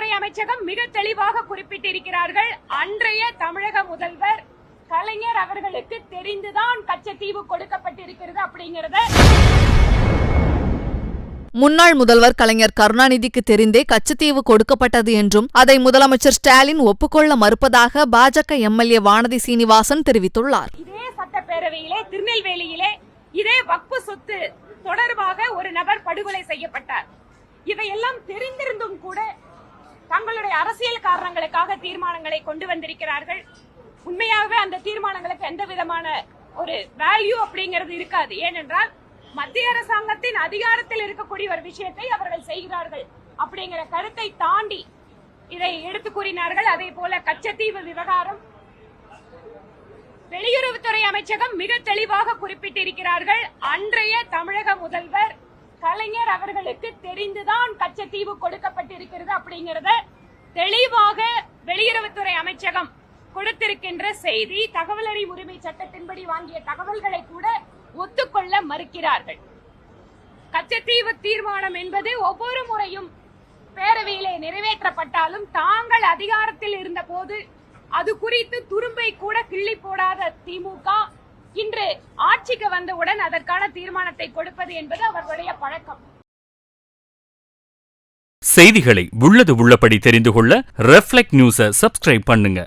வெளியுறவுத்துறை அமைச்சகம் மிக தெளிவாக குறிப்பிட்டிருக்கிறார்கள். அன்றைய தமிழக முதல்வர் கலைஞர் அவர்களுக்கு தெரிந்துதான் கச்சத்தீவு கொடுக்கப்பட்டிருக்கிறது அப்படிங்கறத. முன்னாள் முதல்வர் கலைஞர் கருணாநிதிக்கு தெரிந்தே கச்சத்தீவு கொடுக்கப்பட்டது என்றும் அதை முதலமைச்சர் ஸ்டாலின் ஒப்புக்கொள்ள மறுப்பதாக பாஜக எம்எல்ஏ வானதி சீனிவாசன் தெரிவித்துள்ளார். இதே சட்டப்பேரவையிலே திருநெல்வேலியிலே இதே வக்பு சொத்து தொடர்பாக ஒரு நபர் படுகொலை செய்யப்பட்டார். இவையெல்லாம் தெரிந்திருந்தும் கூட தங்களுடைய அரசியல் காரணங்களுக்காக தீர்மானங்களை கொண்டு வந்திருக்கிறார்கள். உண்மையாகவே அந்த தீர்மானங்களுக்கு எந்த விதமான ஒரு வேல்யூ அப்படிங்கிறது இருக்காது. ஏனென்றால் மத்திய அரசாங்கத்தின் அதிகாரத்தில் இருக்கக்கூடிய ஒரு விஷயத்தை அவர்கள் செய்கிறார்கள் அப்படிங்கிற கருத்தை தாண்டி இதை எடுத்து கூறினார்கள். அதே போல கச்சத்தீவு விவகாரம் வெளியுறவுத்துறை அமைச்சகம் மிக தெளிவாக குறிப்பிட்டிருக்கிறார்கள். அன்றைய தமிழக முதல்வர் கலைஞர் அவர்களுக்கு தெரிந்துதான் கச்சத்தீவு கொடுக்கப்பட்டிருக்கிறது அப்படிங்கறத தெளிவாக வெளியுறவுத்துறை அமைச்சகம் கொடுத்திருக்கின்ற செய்தி. தகவல் அறியும் உரிமை சட்டத்தின்படி வாங்கிய தகவல்களை கூட ஒத்துக்கொள்ள மறுக்கிறார்கள். கச்சத்தீவு தீர்மானம் என்பது ஒவ்வொரு முறையும் பேரவையிலே நிறைவேற்றப்பட்டாலும் தாங்கள் அதிகாரத்தில் இருந்த போது அது குறித்து துரும்பை கூட கிள்ளி போடாத திமுக இன்று ஆட்சிக்கு வந்தவுடன் அதற்கான தீர்மானத்தை கொடுப்பது என்பது அவர்களுடைய பழக்கம். செய்திகளை உள்ளது உள்ளபடி தெரிந்து கொள்ள ரெஃப்ளெக்ட் நியூஸை சப்ஸ்கிரைப் பண்ணுங்க.